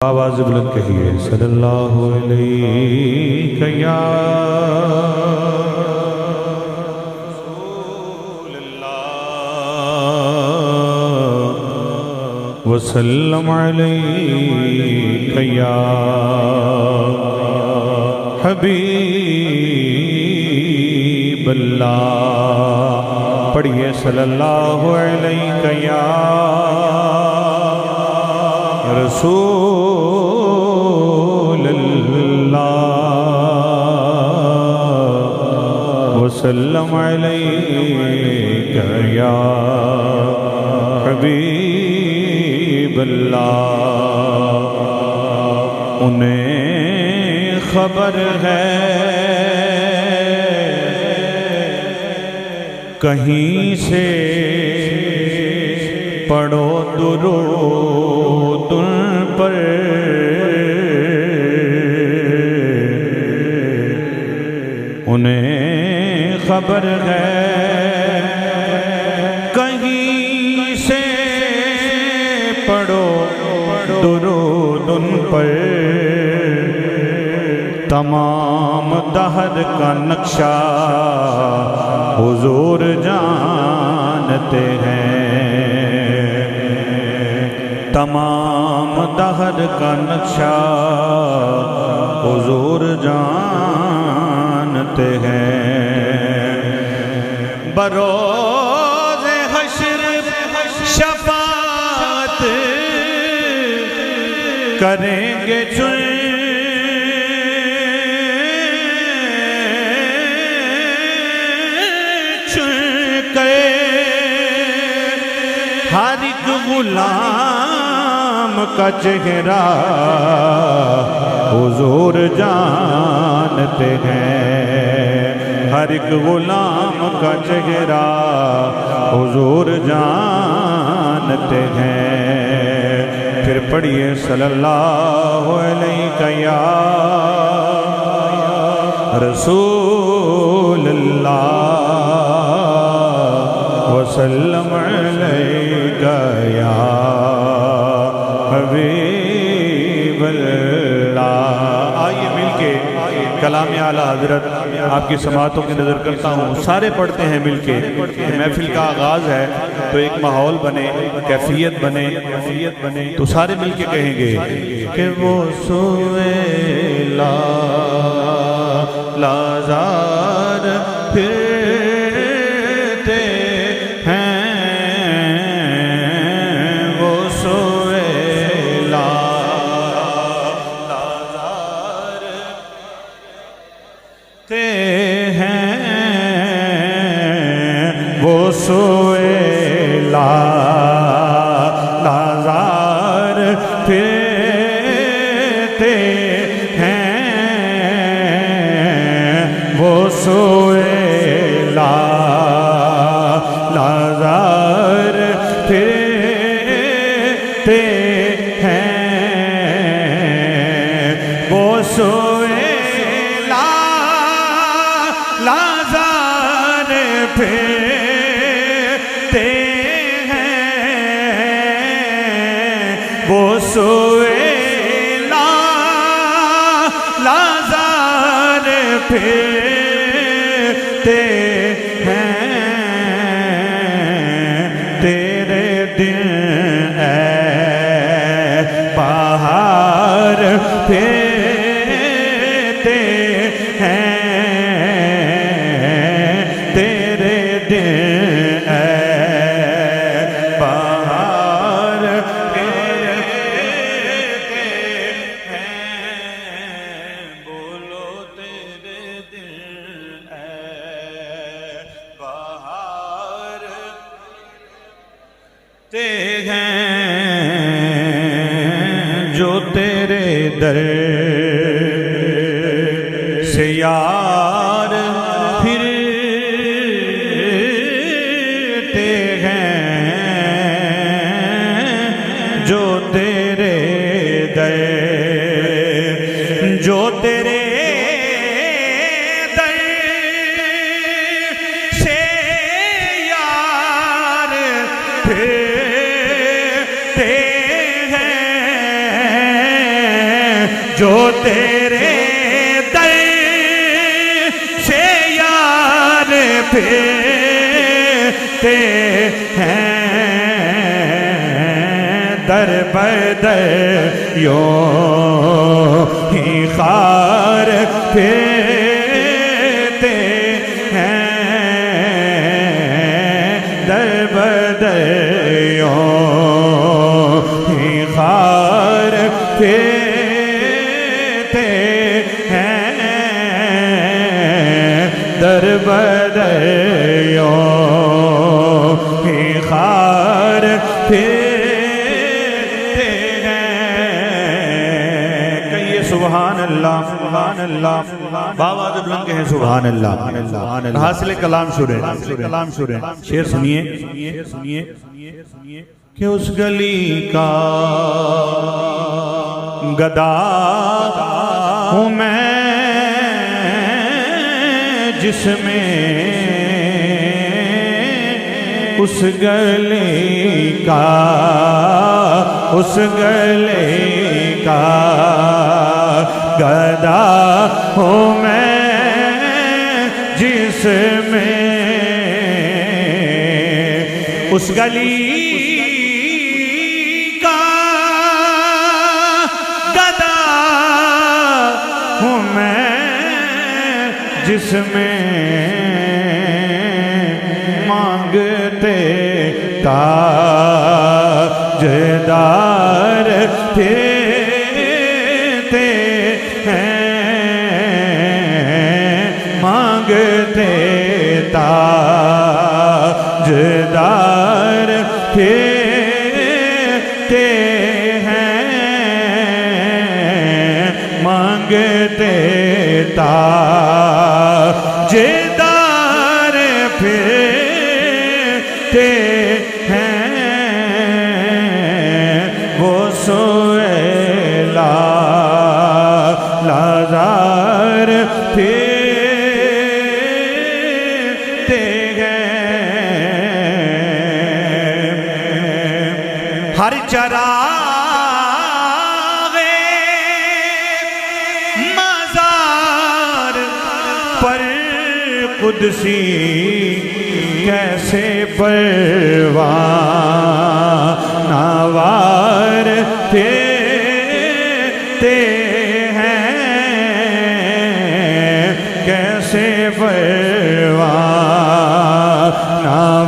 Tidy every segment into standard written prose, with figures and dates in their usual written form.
आवाज़ बुलंद कहिए सल्लल्लाहु अलैहि या रसूलल्लाह वसल्लम अलैहि या हबीबल्लाह। पढ़िए सल्लल्लाहु अलैहि या रसूलल्लाह वसल्लम अलैका या हबीबल्लाह। उन्हें खबर है कहीं से पढ़ो दुरूद पर, उन्हें खबर है कहीं से पढ़ो दुरूद पर। तमाम दहर का नक्शा हुजूर जानते हैं, तमाम दहर का नक्शा हुजूर जानते हैं। बरोज़े हश्र शफाअत करेंगे चुन हर एक गुलाम का चेहरा हुजूर जानते हैं, हर एक गुलाम का चेहरा हुजूर जानते हैं। फिर पढ़िए सल्लल्लाहु अलैहि या रसूलल्लाह वसल्लम अलैका या हबीबल्लाह। आइए मिलके कलाम आला हजरत आपकी समातों की नज़र करता हूँ। सारे पढ़ते हैं मिलके। महफिल का आगाज़ है तो एक माहौल बने, कैफियत बने, तो सारे मिलके कहेंगे कि वो सुएला लाज़ार फिरते हैं, वो सुएला लाज़ार ते हैं, वो सुएला लाज़ार फिरते हैं, वो सुएला लाज़ार फिरते हैं, वो सुएला लाज़ार फिरते हैं, वो सुएला लाज़ार फिरते हैं। तेरे दिन बाहर फिरते हैं, तेरे दिन बाहर फिरते हैं। बोलो तेरे दिन बाहर ते हैं, जो तेरे दर से यार फिरते हैं, जो तेरे दर, जो तेरे दर से यार फिरते हैं, जो तेरे दर से यार फिरते हैं, दर बदर यूं ही खार फिरते हैं, दर बदर यूं ही खार फिरते हैं, दर बदर यूं ही खार फिरते हैं। कहिए सुभान अल्लाह, सुभान अल्लाह। बाबा जब लंगे हैं सुभान अल्लाह। हासिल कलाम शुरे, कलाम शुरे। शेर सुनिए, सुनिए कि उस गली का गदा हूँ मैं जिसमें उस गले का, उस गले का गदा हूँ मैं जिसमें उस गली का गदा हूँ मैं जिसमें मांगते ताजदार देते हैं, मांगते ताजदार देते हैं, मांगते ताजदार फिरते हैं, वो सोएला लाज़ार फिरते हैं। हर चराग़े मज़ार पर कुदसी कैसे परवाना वार देते हैं, कैसे परवाना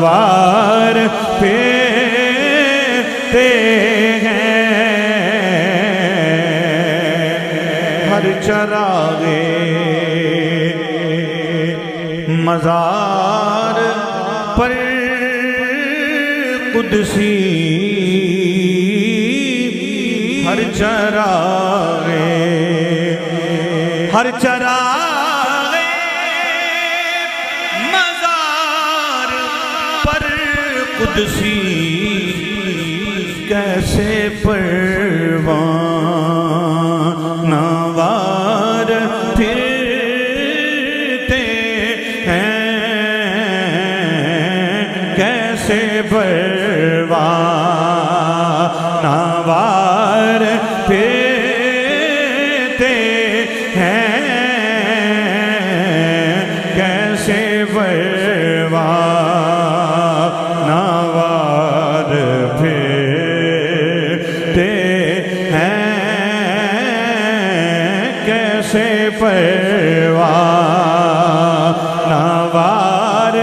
वार देते हैं। हर चराग़े मज़ार पर कुदसी, हर चराग़े, हर चराग़े मज़ार पर कुदसी कैसे परवाना वार फिरते हैं, कैसे परवाना वार फिरते हैं, कैसे परवाना वार फिरते हैं, कैसे परवाना वार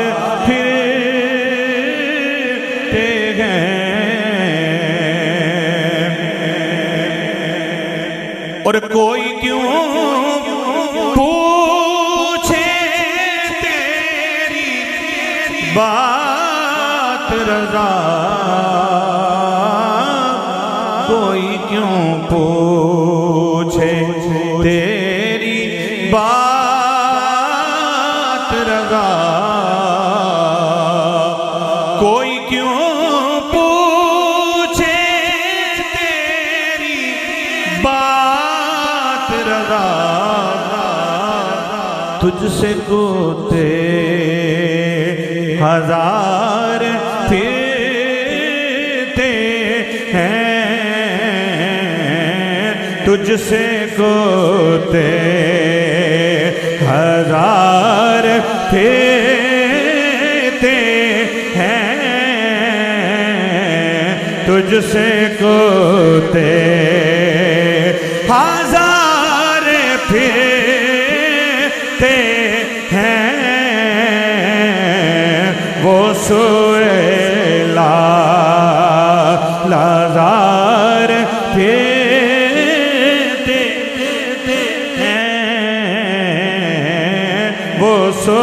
फिरते हैं। और कोई क्यों पूछे तेरी बात रज़ा, कोई क्यों पूछे तेरी बात रज़ा, कोई क्यों पूछे तेरी बात रज़ा, तुझसे कोते हजार फिरते हैं, तुझसे कोते हजार फेरते हैं, तुझसे कोते हजार फेरते हैं। वो सोएला लाजार फेरते हैं, वो सो